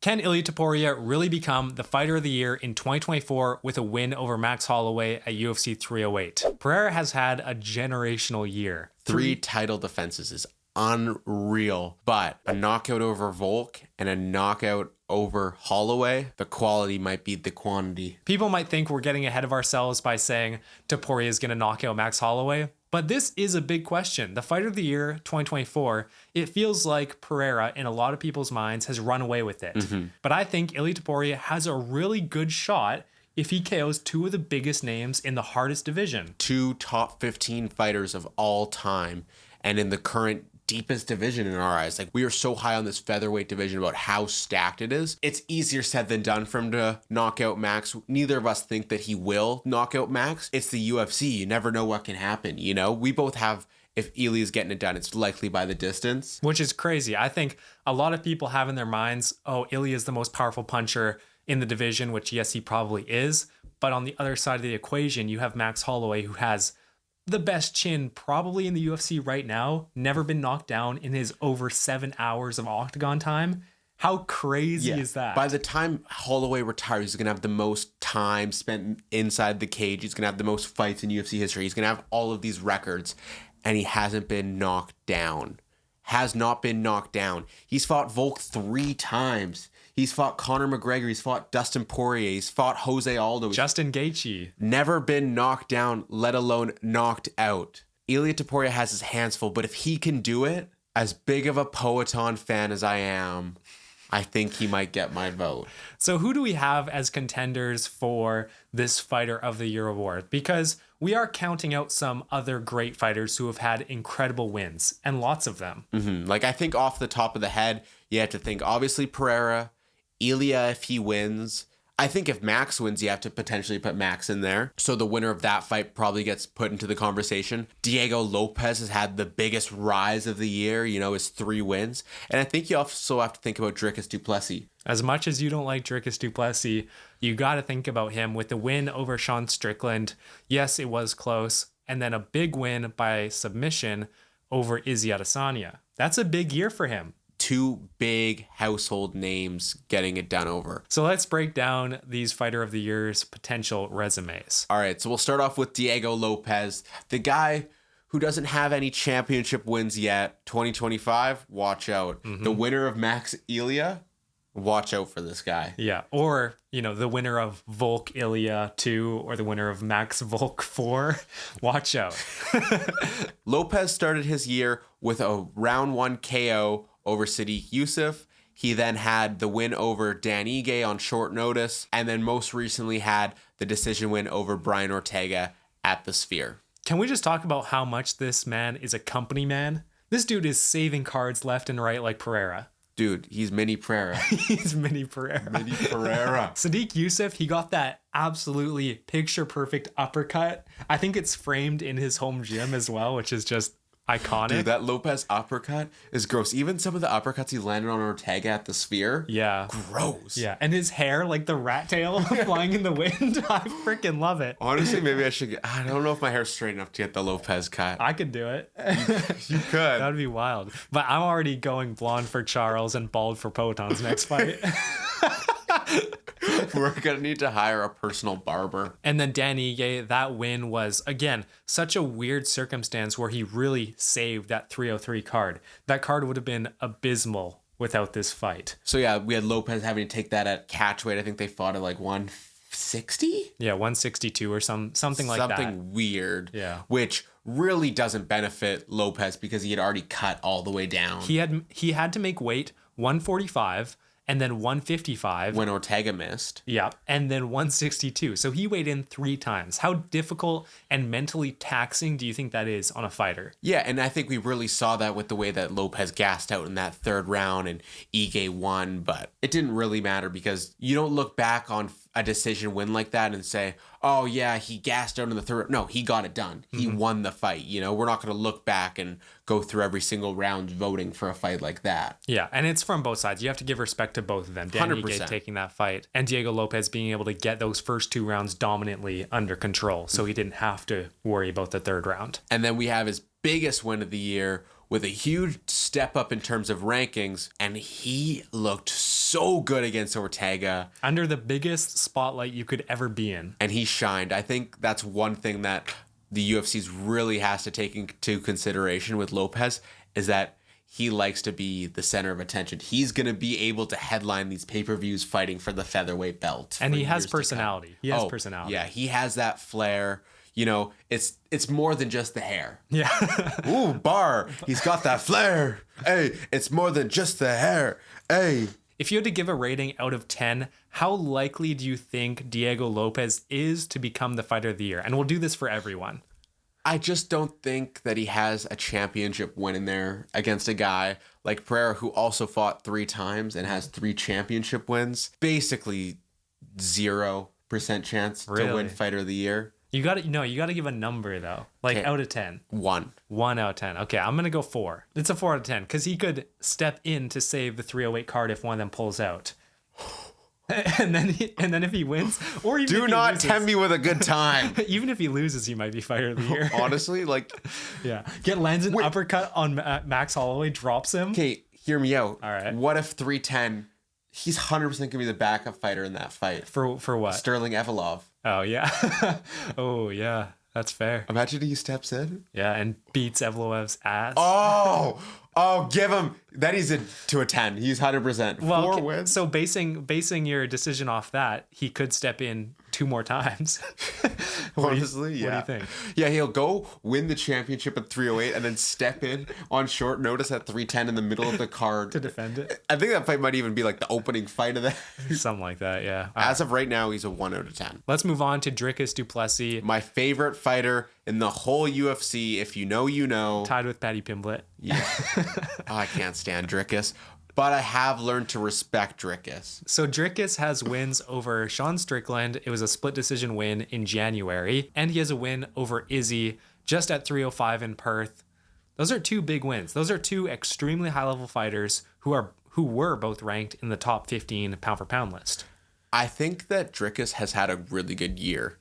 Can Ilia Topuria really become the fighter of the year in 2024 with a win over Max Holloway at UFC 308? Pereira has had a generational year. 3 title defenses is unreal, but a knockout over Volk and a knockout over Holloway, the quality might beat the quantity. People might think we're getting ahead of ourselves by saying Topuria is going to knock out Max Holloway, but this is a big question. The fighter of the year 2024, it feels like Pereira in a lot of people's minds has run away with it. But I think Ilia Topuria has a really good shot if he KOs 2 of the biggest names in the hardest division. 2 top 15 fighters of all time, and in the current deepest division in our eyes. Like, we are so high on this featherweight division about how stacked it is. It's easier said than done for him to knock out Max. Neither of us think that he will knock out Max. It's the UFC. You never know what can happen, you know? We both have, if Ilia's getting it done, it's likely by the distance. Which is crazy. I think a lot of people have in their minds, oh, Ilia is the most powerful puncher in the division, which yes, he probably is. But on the other side of the equation, you have Max Holloway, who has the best chin probably in the UFC right now, never been knocked down in his over 7 hours of octagon time. How crazy is that? By the time Holloway retires, he's going to have the most time spent inside the cage. He's going to have the most fights in UFC history. He's going to have all of these records, and he hasn't been knocked down. Has not been knocked down. He's fought Volk 3 times. He's fought Conor McGregor. He's fought Dustin Poirier. He's fought Jose Aldo. Justin Gaethje. Never been knocked down, let alone knocked out. Ilia Topuria has his hands full, but if he can do it, as big of a Poatan fan as I am, I think he might get my vote. So who do we have as contenders for this Fighter of the Year award? Because we are counting out some other great fighters who have had incredible wins, and lots of them. Like, I think off the top of the head, you have to think, obviously, Pereira, Ilia if he wins. I think if Max wins, you have to potentially put Max in there. So the winner of that fight probably gets put into the conversation. Diego Lopes has had the biggest rise of the year, you know, his 3 wins. And I think you also have to think about Dricus du Plessis. As much as you don't like Dricus du Plessis, you got to think about him with the win over Sean Strickland. Yes, it was close. And then a big win by submission over Izzy Adesanya. That's a big year for him. 2 big household names getting it done over. So let's break down these Fighter of the Year's potential resumes. All right, so we'll start off with Diego Lopes, the guy who doesn't have any championship wins yet. 2025, watch out. The winner of Max Ilia, watch out for this guy. Yeah, or, you know, the winner of Volk Ilia 2 or the winner of Max Volk 4, watch out. Lopes started his year with a round 1 KO over Sadiq Youssef. He then had the win over Dan Ige on short notice, and then most recently had the decision win over Brian Ortega at the Sphere. Can we just talk about how much this man is a company man? This dude is saving cards left and right like Pereira. Dude, he's mini Pereira. He's mini Pereira. Mini Pereira. Sadiq Youssef, he got that absolutely picture-perfect uppercut. I think it's framed in his home gym as well, which is just iconic. Dude, that Lopes uppercut is gross. Even some of the uppercuts he landed on Ortega at the Sphere. Yeah. Gross. Yeah. And his hair, like the rat tail flying in the wind. I freaking love it. Honestly, maybe I should get, I don't know if my hair's straight enough to get the Lopes cut. I could do it. You could. That would be wild. But I'm already going blonde for Charles and bald for Potan's next fight. We're going to need to hire a personal barber. And then Dan Ige, that win was, again, such a weird circumstance where he really saved that 303 card. That card would have been abysmal without this fight. So yeah, we had Lopes having to take that at catch weight. I think they fought at like 160? Yeah, 162 or something like that. Something weird. Yeah. Which really doesn't benefit Lopes because he had already cut all the way down. He had to make weight 145 and then 155. When Ortega missed. Yeah, and then 162. So he weighed in 3 times. How difficult and mentally taxing do you think that is on a fighter? Yeah, and I think we really saw that with the way that Lopes gassed out in that 3rd round and Ige won, but it didn't really matter because you don't look back on a decision win like that and say, oh yeah, he gassed out in the 3rd. No, he got it done. He won the fight. You know, we're not going to look back and go through every single round voting for a fight like that. Yeah, and it's from both sides. You have to give respect to both of them. Dan Ige taking that fight and Diego Lopes being able to get those first 2 rounds dominantly under control, so he didn't have to worry about the 3rd round. And then we have his biggest win of the year with a huge step up in terms of rankings, and he looked so good against Ortega. Under the biggest spotlight you could ever be in. And he shined. I think that's one thing that the UFC's really has to take into consideration with Lopes, is that he likes to be the center of attention. He's going to be able to headline these pay-per-views fighting for the featherweight belt. And he has personality. He has personality. Yeah, he has that flair. You know, it's more than just the hair. Yeah. Ooh, bar. He's got that flair. Hey, it's more than just the hair. Hey. If you had to give a rating out of 10, how likely do you think Diego Lopes is to become the fighter of the year? And we'll do this for everyone. I just don't think that he has a championship win in there against a guy like Pereira, who also fought 3 times and has 3 championship wins. Basically 0% chance to win fighter of the year. You got to give a number though. Like out of 10. 1. 1 out of 10. Okay, I'm going to go 4. It's a 4 out of 10 because he could step in to save the 308 card if one of them pulls out. And then if he wins, or even do not tempt me with a good time. Even if he loses, he might be fighter of the year. Honestly, like, yeah, lands an uppercut on Max Holloway, drops him. Okay, hear me out. All right. What if 310? He's 100% gonna be the backup fighter in that fight. For what? Sterling Evolov. Oh yeah. Oh yeah. That's fair. Imagine he steps in. Yeah, and beats Evloev's ass. Oh, give him. Then he's to a 10. He's 100%. Well, 4 wins. So basing your decision off that, he could step in 2 more times. Honestly, yeah. What do you think? Yeah, he'll go win the championship at 308 and then step in on short notice at 310 in the middle of the card to defend it. I think that fight might even be like the opening fight of that. Something like that, yeah. As of right now, he's a 1 out of 10. Let's move on to Dricus du Plessis. My favorite fighter in the whole UFC. If you know, you know. Tied with Paddy Pimblett. Yeah. I can't stand Dricus, but I have learned to respect Dricus. So Dricus has wins over Sean Strickland. It was a split decision win in January. And he has a win over Izzy just at 305 in Perth. Those are 2 big wins. Those are 2 extremely high-level fighters who were both ranked in the top 15 pound-for-pound list. I think that Dricus has had a really good year.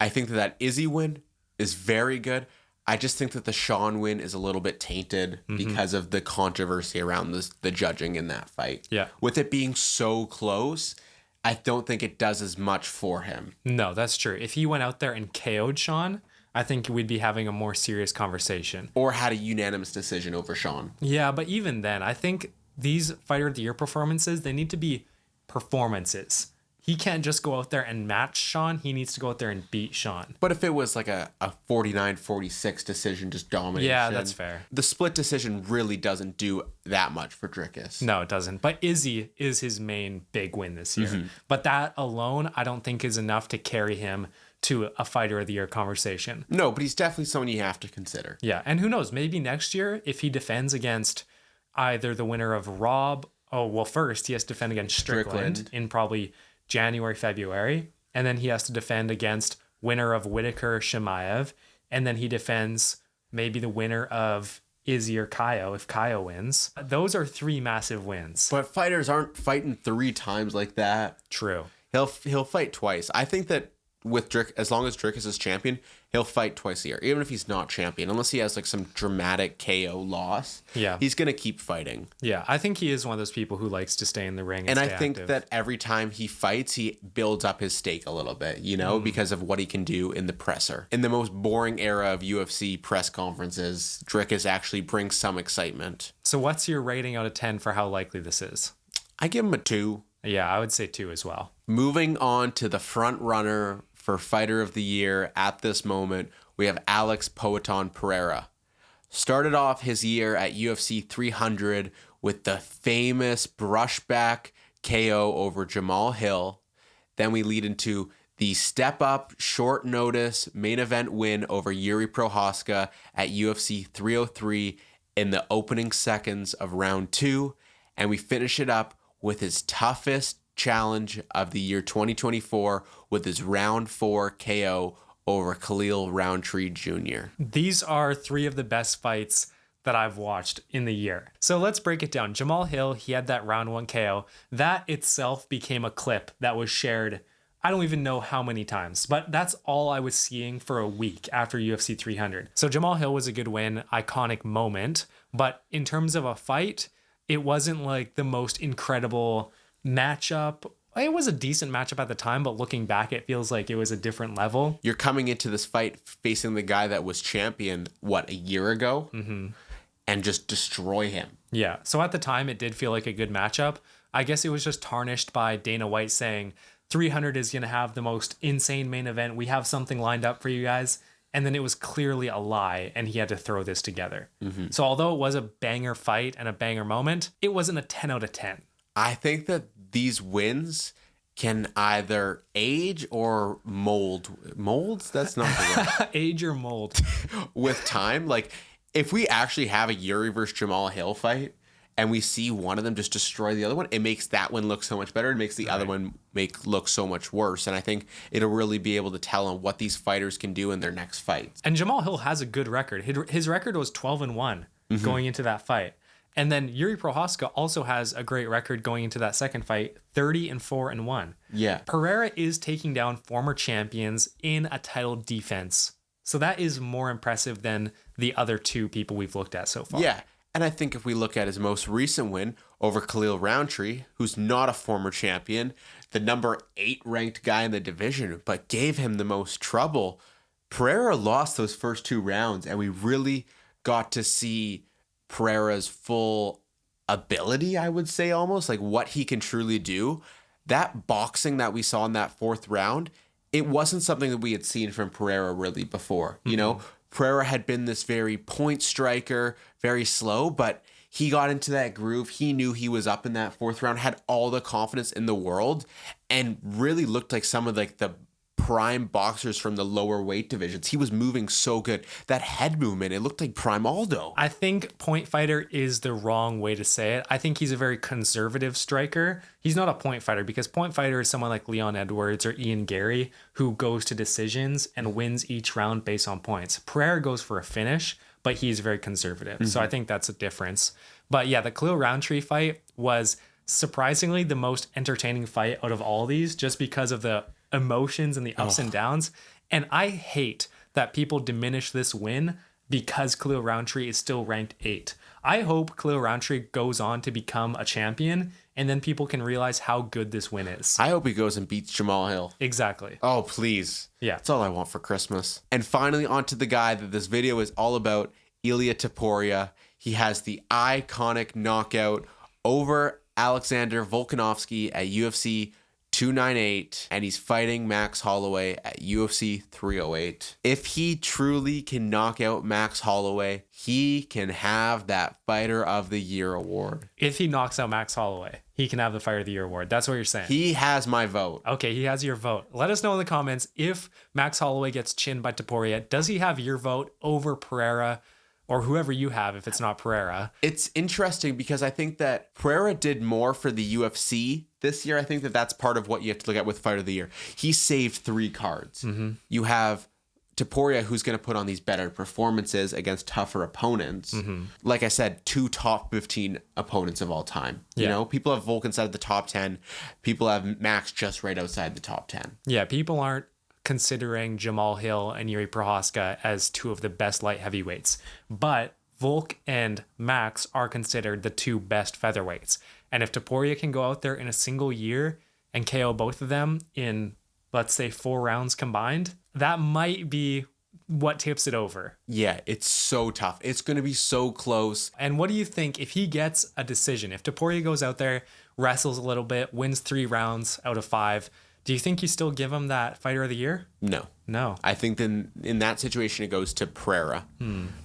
I think that Izzy win is very good. I just think that the Sean win is a little bit tainted because of the controversy around the judging in that fight. Yeah. With it being so close, I don't think it does as much for him. No, that's true. If he went out there and KO'd Sean, I think we'd be having a more serious conversation. Or had a unanimous decision over Sean. Yeah, but even then, I think these Fighter of the Year performances, they need to be performances. He can't just go out there and match Sean. He needs to go out there and beat Sean. But if it was like a 49-46 decision, just domination. Yeah, that's fair. The split decision really doesn't do that much for Dricus. No, it doesn't. But Izzy is his main big win this year. But that alone, I don't think is enough to carry him to a Fighter of the Year conversation. No, but he's definitely someone you have to consider. Yeah, and who knows? Maybe next year, if he defends against either the winner of Rob... Oh, well, first, he has to defend against Strickland. In probably January, February, and then he has to defend against winner of Whitaker, Shemaev, and then he defends maybe the winner of Izzy or Kaio if Kaio wins. Those are 3 massive wins. But fighters aren't fighting 3 times like that. True. He'll fight twice. I think that with Drick, as long as Dricus is champion, he'll fight twice a year, even if he's not champion, unless he has like some dramatic KO loss. Yeah, he's gonna keep fighting. Yeah, I think he is one of those people who likes to stay in the ring. And I think that every time he fights, he builds up his stake a little bit, you know, because of what he can do in the presser. In the most boring era of UFC press conferences, Dricus actually brings some excitement. So what's your rating out of 10 for how likely this is? I give him a 2. Yeah, I would say 2 as well. Moving on to the front runner for Fighter of the Year at this moment, we have Alex Poatan Pereira. Started off his year at UFC 300 with the famous brushback KO over Jamal Hill. Then we lead into the step-up, short notice, main event win over Yuri Prohaska at UFC 303 in the opening seconds of round 2. And we finish it up with his toughest challenge of the year 2024 with his round 4 KO over Khalil Roundtree Jr. These are 3 of the best fights that I've watched in the year. So let's break it down. Jamal Hill, he had that round 1 KO. That itself became a clip that was shared I don't even know how many times, but that's all I was seeing for a week after UFC 300. So Jamal Hill was a good win, iconic moment, but in terms of a fight, it wasn't like the most incredible matchup. It was a decent matchup at the time, but looking back, it feels like it was a different level. You're coming into this fight facing the guy that was champion, a year ago? Mm-hmm. And just destroy him. Yeah. So at the time, it did feel like a good matchup. I guess it was just tarnished by Dana White saying 300 is going to have the most insane main event. We have something lined up for you guys. And then it was clearly a lie, and he had to throw this together. Mm-hmm. So although it was a banger fight and a banger moment, it wasn't a 10 out of 10. I think that these wins can either age or mold. Molds? That's not the word. Age or mold. With time. Like, if we actually have a Yuri versus Jamal Hill fight and we see one of them just destroy the other one, it makes that one look so much better. It makes the other one look so much worse. And I think it'll really be able to tell on what these fighters can do in their next fights. And Jamal Hill has a good record. His record was 12-1 going into that fight. And then Yuri Prochazka also has a great record going into that second fight, 30-4-1. Yeah. Pereira is taking down former champions in a title defense. So that is more impressive than the other two people we've looked at so far. Yeah. And I think if we look at his most recent win over Khalil Roundtree, who's not a former champion, the number 8 ranked guy in the division, but gave him the most trouble, Pereira lost those first 2 rounds, and we really got to see Pereira's full ability, I would say, almost like what he can truly do. That boxing that we saw in that 4th round, it wasn't something that we had seen from Pereira really before. You know, Pereira had been this very point striker, very slow, but he got into that groove. He knew he was up in that 4th round, had all the confidence in the world, and really looked like some of like the prime boxers from the lower weight divisions. He was moving so good. That head movement, it looked like Prime Aldo. I think point fighter is the wrong way to say it. I think he's a very conservative striker. He's not a point fighter, because point fighter is someone like Leon Edwards or Ian Gary who goes to decisions and wins each round based on points. Pereira goes for a finish, but he's very conservative. So I think that's a difference. But yeah, the Khalil Roundtree fight was surprisingly the most entertaining fight out of all these, just because of the emotions and the ups and downs. And I hate that people diminish this win because Khalil Roundtree is still ranked 8. I hope Khalil Roundtree goes on to become a champion, and then people can realize how good this win is. I hope he goes and beats Jamal Hill. Exactly. Oh, please. Yeah. That's all I want for Christmas. And finally, on to the guy that this video is all about, Ilia Topuria. He has the iconic knockout over Alexander Volkanovski at UFC 298, and he's fighting Max Holloway at UFC 308. If he truly can knock out Max Holloway, he can have that Fighter of the Year award. If he knocks out Max Holloway, he can have the Fighter of the Year award. That's what you're saying. He has my vote. Okay, he has your vote. Let us know in the comments, if Max Holloway gets chinned by Topuria, does he have your vote over Pereira or whoever you have if it's not Pereira? It's interesting because I think that Pereira did more for the UFC this year. I think that that's part of what you have to look at with Fighter of the Year. He saved 3 cards. You have Topuria, who's going to put on these better performances against tougher opponents. Like I said, 2 top 15 opponents of all time. You know, people have Volk inside the top 10. People have Max just right outside the top 10. Yeah, people aren't considering Jamal Hill and Yuri Prochazka as 2 of the best light heavyweights. But Volk and Max are considered the 2 best featherweights. And if Topuria can go out there in a single year and KO both of them in, let's say, 4 rounds combined, that might be what tips it over. Yeah, it's so tough. It's going to be so close. And what do you think if he gets a decision? If Topuria goes out there, wrestles a little bit, wins 3 rounds out of 5, do you think you still give him that Fighter of the Year? No. I think then in that situation it goes to Pereira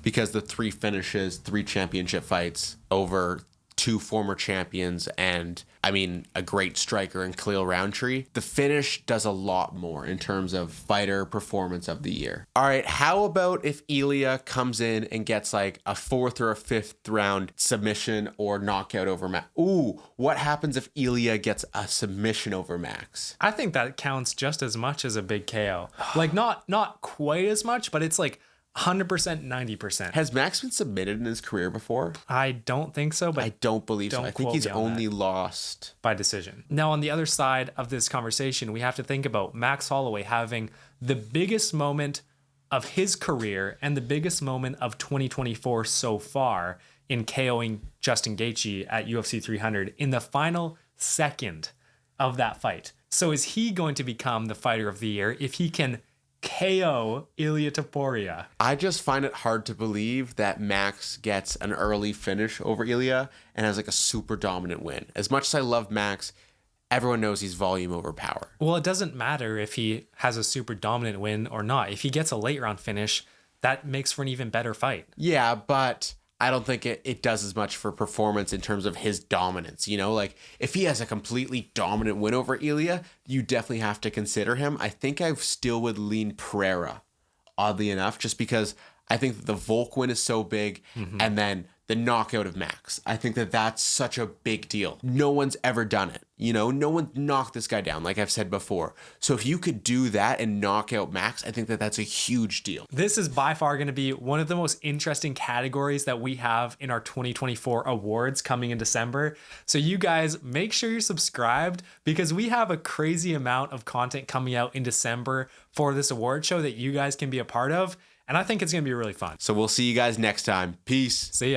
because the 3 finishes, 3 championship fights over 2 former champions, and I mean a great striker in Khalil Roundtree. The finish does a lot more in terms of fighter performance of the year. All right, how about if Ilia comes in and gets like a 4th or a 5th round submission or knockout over Max? Ooh, what happens if Ilia gets a submission over Max? I think that counts just as much as a big KO. Like not quite as much, but it's like 100%, 90%. Has Max been submitted in his career before? I don't think so, but I don't believe so. don't I think quote he's me on only lost. by decision. Now, on the other side of this conversation, we have to think about Max Holloway having the biggest moment of his career and the biggest moment of 2024 so far in KOing Justin Gaethje at UFC 300 in the final second of that fight. So is he going to become the fighter of the year if he can KO Ilia Topuria? I just find it hard to believe that Max gets an early finish over Ilia and has like a super dominant win. As much as I love Max, everyone knows he's volume over power. Well, it doesn't matter if he has a super dominant win or not. If he gets a late round finish, that makes for an even better fight. Yeah, but I don't think it does as much for performance in terms of his dominance. You know, like if he has a completely dominant win over Ilia, you definitely have to consider him. I think I still would lean Pereira, oddly enough, just because I think that the Volk win is so big, and then the knockout of Max. I think that that's such a big deal. No one's ever done it. You know, no one knocked this guy down, like I've said before. So if you could do that and knock out Max, I think that that's a huge deal. This is by far going to be one of the most interesting categories that we have in our 2024 awards coming in December. So you guys make sure you're subscribed because we have a crazy amount of content coming out in December for this award show that you guys can be a part of. And I think it's going to be really fun. So we'll see you guys next time. Peace. See ya.